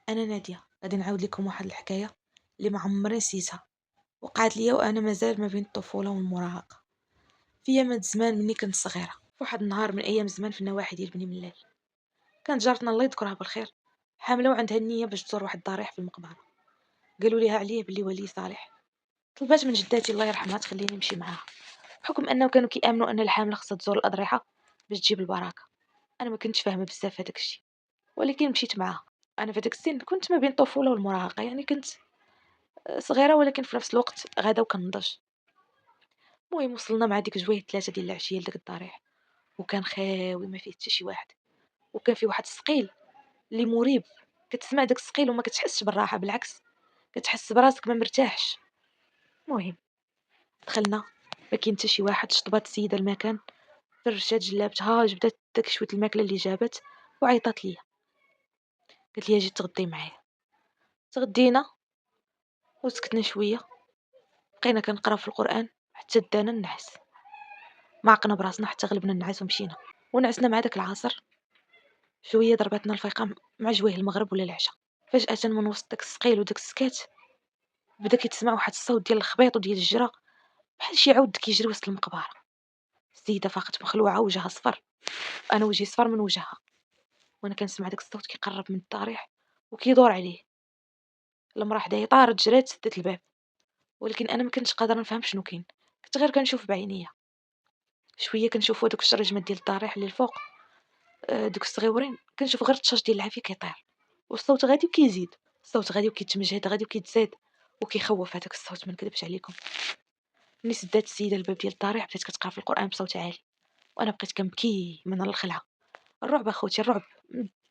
انا ناديه غادي نعاود لكم واحد الحكايه اللي ما عمري نسيتها. وقعت لي وانا مازال ما بين الطفوله والمراهقه، في يامات زمان مني كنت صغيره. في واحد النهار من ايام زمان في النواحي ديال بني ملال، كانت جارتنا الله يذكرها بالخير حامله وعندها النيه باش تزور واحد الضريح في المقبره. قالوا ليها عليه باللي ولي صالح. طلبات من جداتي الله يرحمها تخليني نمشي معاها، بحكم انه كانوا كيامنوا ان الحامله خصها تزور الاضرحه باش تجيب البركه. انا ما كنتش فاهمه بزاف هذاك الشيء، ولكن مشيت معاها. انا في داك السن كنت ما بين الطفوله والمراهقه، يعني كنت صغيره ولكن في نفس الوقت غاده وكنضج. المهم وصلنا مع ديك جويه 3 ديال العشيه لداك الضريح، وكان خاوي ما فيه حتى شي واحد. وكان فيه واحد الثقيل اللي مريب، كتسمع داك الثقيل وما كتحسش بالراحه، بالعكس كتحس براسك ما مرتاحش. المهم دخلنا، ما كاين حتى شي واحد. شطبات السيده المكان، فرشات جلابتها، جبدات داك شويه الماكله اللي جابت وعيطات ليا، قالت لي اجي تغدي معايا. تغدينا وسكتنا شويه، بقينا كنقراو في القران حتى دانا النعاس. معقنا براسنا حتى غلبنا النعاس ومشينا، ونعسنا مع داك العصر. شويه ضربتنا الفيقه مع جويه المغرب ولا العشاء. فجاه من وسط داك السقيل وداك السكات بدا كيتسمع واحد الصوت ديال الخبيط وديال الجرا، بحال شي عود كيجري وسط المقبره. السيده فاقت مخلوعه وجهها صفر، انا وجهي صفر من وجهها، وانا كنسمع داك الصوت كيقرب من الضريح وكيدور عليه. المراه حدايا طارت جرات سدت الباب، ولكن انا ما كنتش قادره نفهم شنو كاين. كنت غير كنشوف بعينيا. شويه كنشوفوا دوك الشرجمات ديال الضريح اللي الفوق، دوك الصغيورين كنشوف غير الطشاش ديال العافيه كيطير، والصوت غادي وكيزيد. الصوت غادي وكيتمجد، غادي وكيتزاد وكيخوف. هذاك الصوت ما نكذبش عليكم. ملي سدات السيده الباب ديال الضريح بدات كتقرا في القران بصوت عالي، وانا بقيت كنبكي من الخلعه. الرعب اخوتي، الرعب.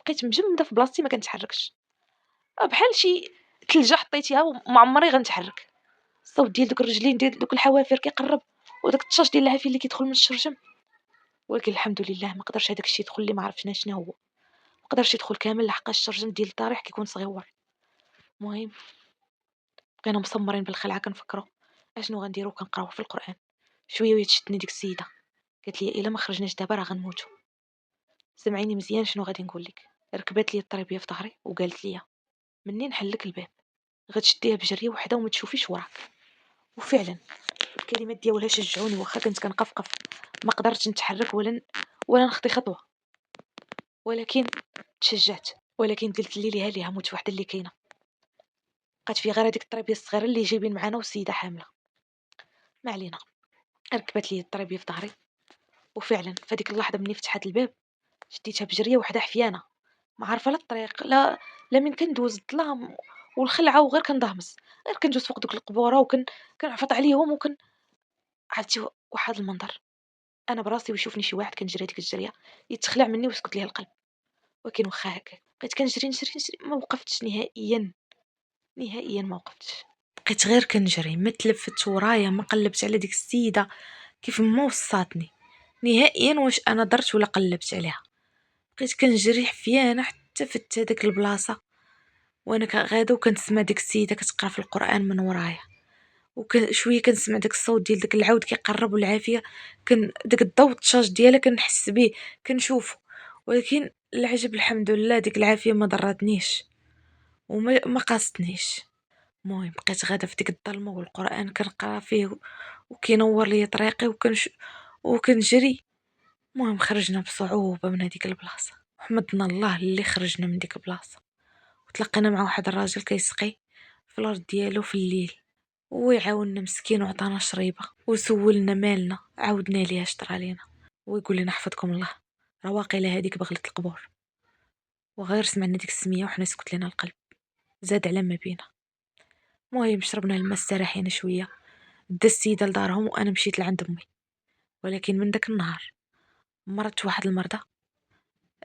بقيت مجمده في بلاصتي ما كنتحركش، بحال شي ثلجه حطيتيها وما عمري غنتحرك. الصوت ديال دوك الرجلين ديال دوك الحوافر كيقرب، وداك الطشاش ديال العافيه اللي كيدخل من الشرجم. ولكن الحمد لله ما قدرش هذاك الشيء يدخل لي، ما عرفنا شنو هو. ما قدرش يدخل كامل لحقاش الشرجم ديال الضريح كيكون صغيور. المهم بقينا مسمرين بالخلعه كنفكروا اشنو غنديروا. كنقراو في القران شويه ويتشدني ديك السيده، قالت لي الا ما خرجناش دابا راه غنموتوا. سمعيني مزيان شنو غادي نقول لك. ركبات لي الطريبيه في ظهري وقالت لي منين نحلك الباب غتشديها بجريه وحده وما تشوفيش وراك. وفعلا الكلمات ديالها شجعوني، واخا كنت كنقفقف ما قدرتش نتحرك ولا نخطي خطوه. ولكن تشجعت، ولكن قلت لي ليها ليها موت وحده اللي كاينه. بقات في غير هذيك الطريبيه الصغيره اللي جايبين معانا والسيده حامله. ما علينا، ركبت لي الطريبيه في ظهري. وفعلا في هذيك اللحظه مني فتحت الباب شديتها بجريه وحده حفيانه، ما عارفه لا الطريق لا من كندوز الظلام والخلعه، وغير كندهمس، غير كندوز فوق دوك القبوره كنعفط عليهم عرفتي واحد المنظر. انا براسي ويشوفني شي واحد كنجري هذيك الجريه يتخلع مني ويسكت ليه القلب. ولكن واخا هكا بقيت كنجري نجري نجري ما وقفتش نهائيا. نهائيا ما وقفتش، بقيت غير كنجري، ما تلفت ورايا، ما قلبت على ديك السيده كيف ما وصاتني نهائيا واش انا درت ولا قلبت عليها. بقيت كنجري حفيانه حتى فت هذيك البلاصه، وانا غاده وكنسمع ديك السيده كتقرا في القران من ورايا. شويه كنسمع داك الصوت ديال داك العود كيقرب والعافيه، داك الضوء الطشاش ديالها كنحس به كنشوفه. ولكن العجب الحمد لله ديك العافيه ما ضرتنيش وما ما قاستنيش. المهم بقيت غاده في ديك الظلمه والقران كنقرا فيه وكينور لي طريقي وكنجري. المهم خرجنا بصعوبه من هذيك البلاصه، حمدنا الله اللي خرجنا من ديك البلاصه. وتلاقينا مع واحد الراجل كيسقي في الارض ديالو في الليل، ويعاوننا مسكين وعطانا شريبه وسولنا مالنا، عاودنا ليه اش طرا لينا، ويقول لنا حفظكم الله راه واقيلا هذيك بغلت القبور. وغير سمعنا ديك السميه وحنا سكت لنا القلب، زاد على ما بينا. المهم شربنا الماء استراحينا شويه، دا السيده لدارهم وانا مشيت لعند امي. ولكن من داك النهار مرضت واحد المرضى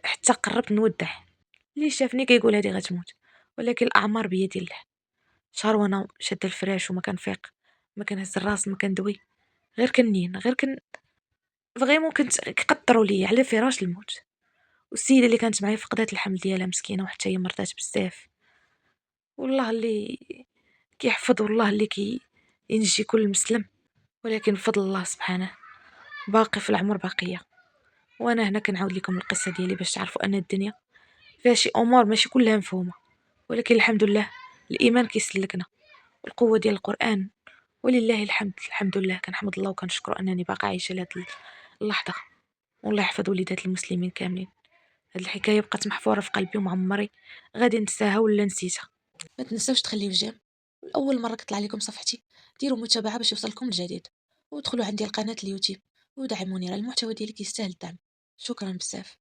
حتى قربت نودع. اللي شافني كيقول هادي غتموت، ولكن الاعمار بيد الله. شهر وانا شاده الفراش وما كنفيق، ما كنهز الراس، ما كندوي، غير كنين، غير فريمون كنت كقطروا ليا على فراش الموت. والسيده اللي كانت معايا فقدات الحمل ديالها مسكينه، وحتى هي مرضات بزاف. والله اللي كيحفظ، والله اللي ينجي كل مسلم. ولكن بفضل الله سبحانه باقي في العمر باقيه. وانا هنا كنعاود لكم القصه ديالي باش تعرفوا ان الدنيا فيها شي امور ماشي كلها مفهومه، ولكن الحمد لله الإيمان كيسلكنا، والقوة ديال القرآن، ولله الحمد. الحمد لله كنحمد الله وكنشكره أنني باقا عايشة لهاد اللحظة. والله يحفظ وليدات المسلمين كاملين. هاد الحكاية بقات محفورة في قلبي وما عمري غادي ننساها ولا نسيتها. ما تنساوش تخليو الجيم، اول مره كطلع لكم صفحتي ديروا متابعه باش يوصلكم الجديد، وادخلوا عندي القناه اليوتيوب ودعموني، راه المحتوى ديالي كيستاهل الدعم. شكرا بزاف.